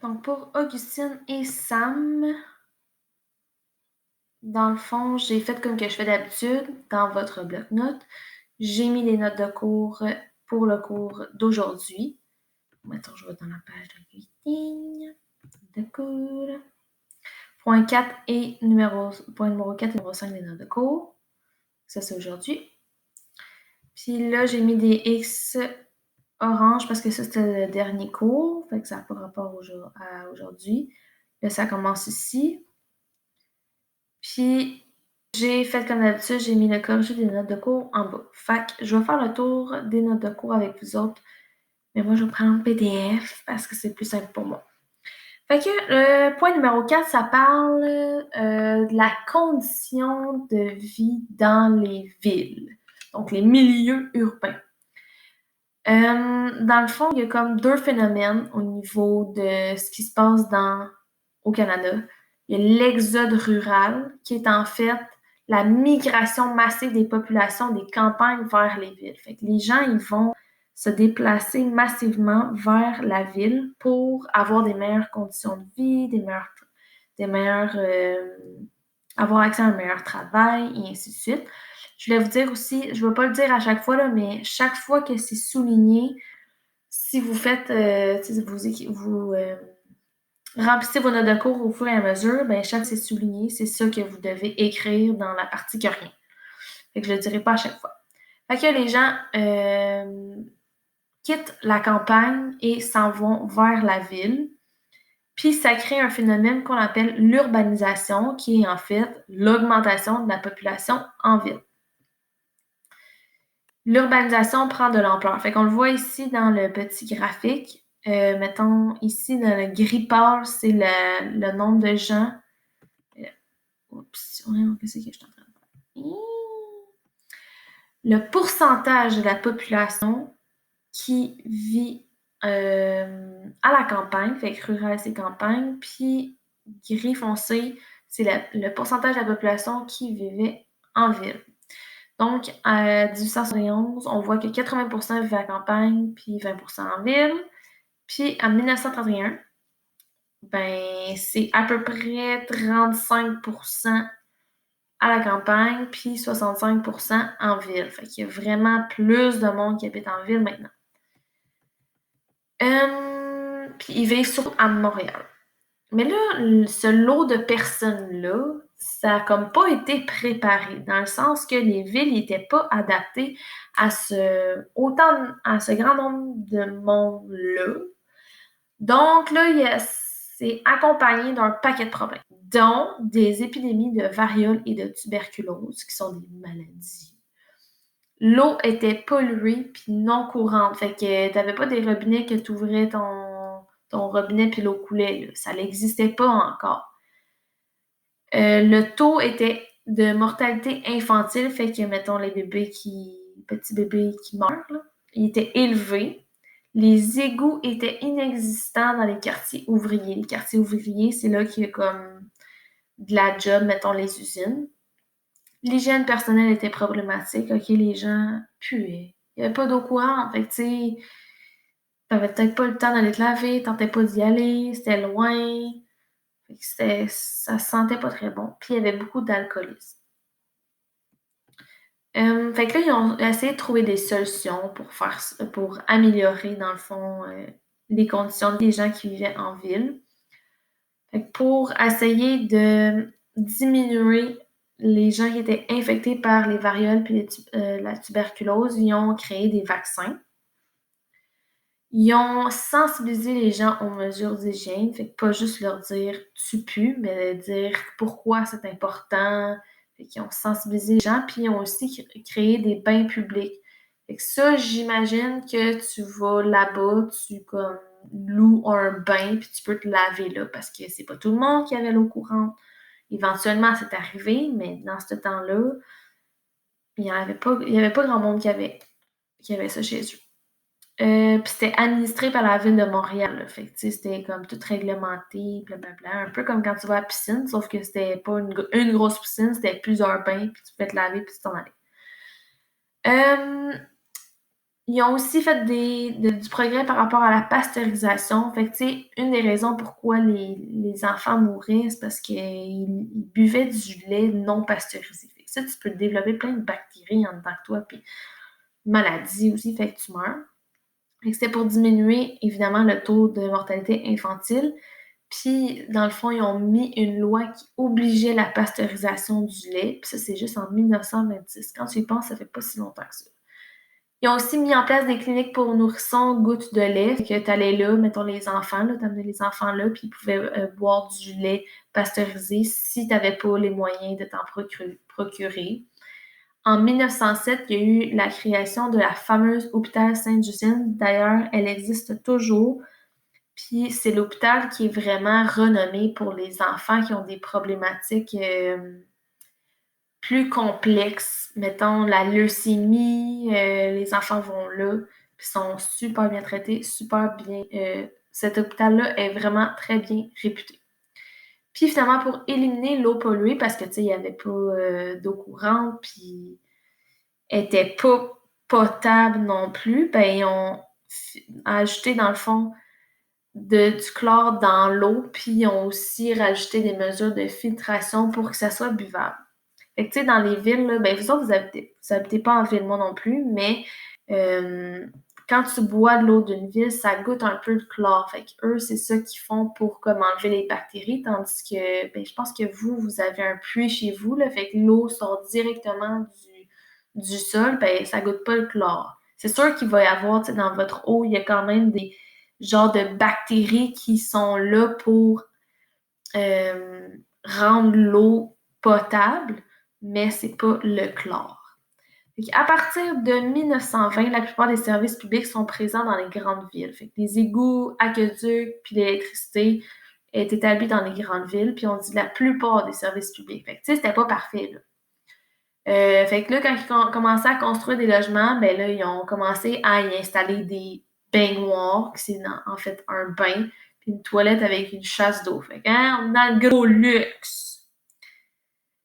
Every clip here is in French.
Donc, pour Augustine et Sam, dans le fond, j'ai fait comme que je fais d'habitude dans votre bloc-notes. J'ai mis les notes de cours pour le cours d'aujourd'hui. Mettons, je vais dans la page de reading, de cours. Point 4 et point numéro 4 et numéro 5 des notes de cours. Ça, c'est aujourd'hui. Puis là, j'ai mis des X orange parce que ça, c'était le dernier cours. Fait que ça n'a pas rapport à aujourd'hui. Là, ça commence ici. Puis, j'ai fait comme d'habitude, j'ai mis le corrigé des notes de cours en bas. Fait que je vais faire le tour des notes de cours avec vous autres. Mais moi, je vais prendre le PDF parce que c'est plus simple pour moi. Fait que le point numéro 4, ça parle de la condition de vie dans les villes. Donc, les milieux urbains. Dans le fond, il y a comme deux phénomènes au niveau de ce qui se passe au Canada. Il y a l'exode rural, qui est en fait la migration massive des populations des campagnes vers les villes. Fait que les gens, ils vont se déplacer massivement vers la ville pour avoir des meilleures conditions de vie, avoir accès à un meilleur travail, et ainsi de suite. Je voulais vous dire aussi, je ne vais pas le dire à chaque fois, là, mais chaque fois que c'est souligné, si vous faites, vous remplissez vos notes de cours au fur et à mesure, ben chaque fois que c'est souligné, c'est ça que vous devez écrire dans la partie que rien. Fait que je le dirai pas à chaque fois. Fait que les gens quittent la campagne et s'en vont vers la ville. Puis ça crée un phénomène qu'on appelle l'urbanisation, qui est en fait l'augmentation de la population en ville. L'urbanisation prend de l'ampleur. Fait qu'on le voit ici dans le petit graphique. Mettons, ici, dans le gris pâle, c'est le nombre de gens. Oups, qu'est-ce que je suis en train de faire? Le pourcentage de la population qui vit à la campagne, fait que rural, c'est campagne, puis gris foncé, c'est le pourcentage de la population qui vivait en ville. Donc, à 1871, on voit que 80% vivaient à la campagne, puis 20% en ville. Puis, en 1931, ben, c'est à peu près 35% à la campagne, puis 65% en ville. Fait qu'il y a vraiment plus de monde qui habite en ville maintenant. Puis, ils vivent surtout à Montréal. Mais là, ce lot de personnes-là, ça n'a comme pas été préparé, dans le sens que les villes n'étaient pas adaptées à ce grand nombre de monde-là. Donc là, c'est accompagné d'un paquet de problèmes, dont des épidémies de variole et de tuberculose, qui sont des maladies. L'eau était polluée puis non courante, fait que t'avais pas des robinets que tu ouvrais ton robinet puis l'eau coulait, là. Ça n'existait pas encore. Le taux était de mortalité infantile, fait que, mettons, les petits bébés qui meurent, là, il était élevé. Les égouts étaient inexistants dans les quartiers ouvriers. Les quartiers ouvriers, c'est là qu'il y a comme de la job, mettons, les usines. L'hygiène personnelle était problématique. OK, les gens puaient. Il n'y avait pas d'eau courante. Fait que, tu sais, t'avais peut-être pas le temps d'aller te laver, tentais pas d'y aller, c'était loin. Fait que ça se sentait pas très bon. Puis, il y avait beaucoup d'alcoolisme. Fait que là, ils ont essayé de trouver des solutions pour améliorer, dans le fond, les conditions des gens qui vivaient en ville. Fait que pour essayer de diminuer les gens qui étaient infectés par les varioles et la tuberculose, ils ont créé des vaccins. Ils ont sensibilisé les gens aux mesures d'hygiène, fait que pas juste leur dire « tu pues », mais dire pourquoi c'est important. Fait qu'ils ont sensibilisé les gens, puis ils ont aussi créé des bains publics. Fait que ça, j'imagine que tu vas là-bas, tu comme loues un bain, puis tu peux te laver là, parce que c'est pas tout le monde qui avait l'eau courante. Éventuellement, c'est arrivé, mais dans ce temps-là, il y avait pas grand monde qui avait ça chez eux. Puis c'était administré par la ville de Montréal, là. Fait que, tu sais, c'était comme tout réglementé, blablabla. Un peu comme quand tu vas à la piscine, sauf que c'était pas une grosse piscine, c'était plusieurs bains, puis tu pouvais te laver, puis tu t'en allais. Ils ont aussi fait du progrès par rapport à la pasteurisation. Fait que, tu sais, une des raisons pourquoi les enfants mouraient, c'est parce qu'ils buvaient du lait non pasteurisé. Fait que ça, tu peux développer plein de bactéries en dedans de toi, puis maladies aussi, fait que tu meurs. Fait que c'était pour diminuer, évidemment, le taux de mortalité infantile. Puis, dans le fond, ils ont mis une loi qui obligeait la pasteurisation du lait. Puis ça, c'est juste en 1926. Quand tu y penses, ça fait pas si longtemps que ça. Ils ont aussi mis en place des cliniques pour nourrissons gouttes de lait. Fait que tu allais là, mettons les enfants, là, t'amenais les enfants là, puis ils pouvaient boire du lait pasteurisé si tu n'avais pas les moyens de t'en procurer. En 1907, il y a eu la création de la fameuse hôpital Sainte-Justine. D'ailleurs, elle existe toujours. Puis c'est l'hôpital qui est vraiment renommé pour les enfants qui ont des problématiques plus complexes. Mettons la leucémie, les enfants vont là, puis sont super bien traités, super bien. Cet hôpital-là est vraiment très bien réputé. Puis finalement, pour éliminer l'eau polluée, parce que tu sais, il n'y avait pas d'eau courante, puis elle n'était pas potable non plus, ben ils ont ajouté dans le fond du chlore dans l'eau, puis ils ont aussi rajouté des mesures de filtration pour que ça soit buvable. Fait que, tu sais, dans les villes, là, ben, vous autres, vous habitez pas en ville, moi non plus, mais quand tu bois de l'eau d'une ville, ça goûte un peu le chlore. Fait que eux, c'est ça qu'ils font pour comme enlever les bactéries, tandis que, ben, je pense que vous avez un puits chez vous, là, fait que l'eau sort directement du sol, ben, ça goûte pas le chlore. C'est sûr qu'il va y avoir, tu sais, dans votre eau, il y a quand même des genres de bactéries qui sont là pour rendre l'eau potable, mais c'est pas le chlore. À partir de 1920, la plupart des services publics sont présents dans les grandes villes. Fait que les égouts, aqueducs, puis l'électricité est établie dans les grandes villes, puis on dit la plupart des services publics. Fait que, tu sais, c'était pas parfait, là. Fait que là, quand ils ont commencé à construire des logements, ben là, ils ont commencé à y installer des baignoires, qui c'est en fait un bain, puis une toilette avec une chasse d'eau. Fait que, hein, on est dans le gros luxe.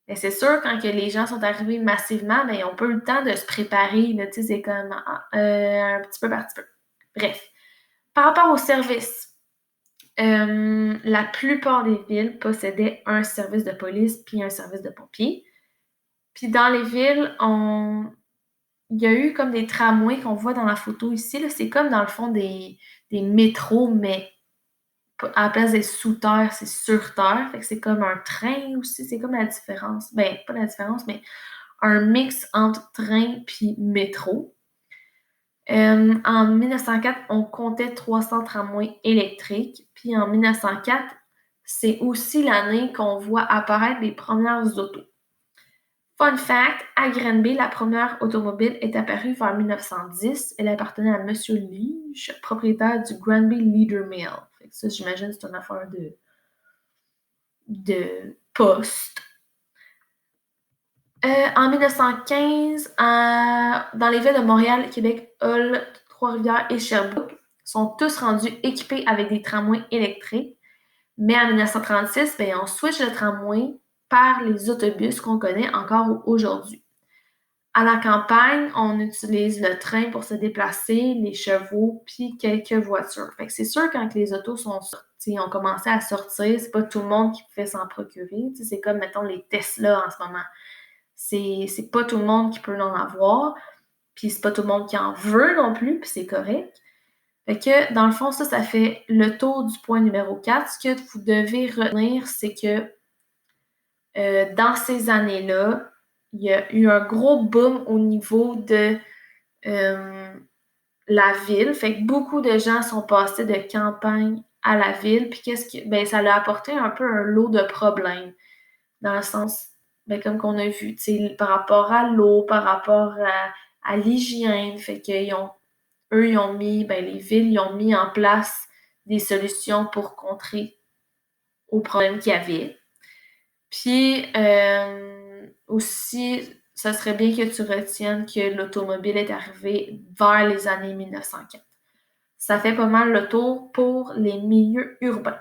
Mais c'est sûr, quand que les gens sont arrivés massivement, ben, ils n'ont pas eu le temps de se préparer, là, tu sais, c'est comme un petit peu par petit peu. Bref. Par rapport aux services, la plupart des villes possédaient un service de police puis un service de pompiers. Puis dans les villes, il y a eu comme des tramways qu'on voit dans la photo ici. Là. C'est comme dans le fond des métros, mais à la place d'être sous terre, c'est sur terre. Fait que c'est comme un train aussi. C'est comme la différence. Ben, pas la différence, mais un mix entre train puis métro. En 1904, on comptait 300 tramways électriques. Puis en 1904, c'est aussi l'année qu'on voit apparaître les premières autos. Fun fact, à Granby, la première automobile est apparue vers 1910. Elle appartenait à M. Lige, propriétaire du Granby Leader Mill. Fait que ça, j'imagine, c'est une affaire de poste. En 1915, dans les villes de Montréal, Québec, Hull, Trois-Rivières et Sherbrooke, sont tous rendus équipés avec des tramways électriques. Mais en 1936, ben, on switch le tramway par les autobus qu'on connaît encore aujourd'hui. À la campagne, on utilise le train pour se déplacer, les chevaux, puis quelques voitures. Fait que c'est sûr, quand les autos ont commencé à sortir, c'est pas tout le monde qui pouvait s'en procurer. T'sais, c'est comme, mettons, les Tesla en ce moment. C'est pas tout le monde qui peut en avoir, puis c'est pas tout le monde qui en veut non plus, puis c'est correct. Fait que, dans le fond, ça fait le tour du point numéro 4. Ce que vous devez retenir, c'est que dans ces années-là, il y a eu un gros boom au niveau de la ville. Fait que beaucoup de gens sont passés de campagne à la ville. Puis ben, ça leur a apporté un peu un lot de problèmes. Dans le sens, ben, comme qu'on a vu, par rapport à l'eau, par rapport à l'hygiène. Fait qu'ils ont, eux, ils ont mis, ben, les villes, ils ont mis en place des solutions pour contrer aux problèmes qu'il y avait. Puis aussi, ça serait bien que tu retiennes que l'automobile est arrivée vers les années 1904. Ça fait pas mal le tour pour les milieux urbains.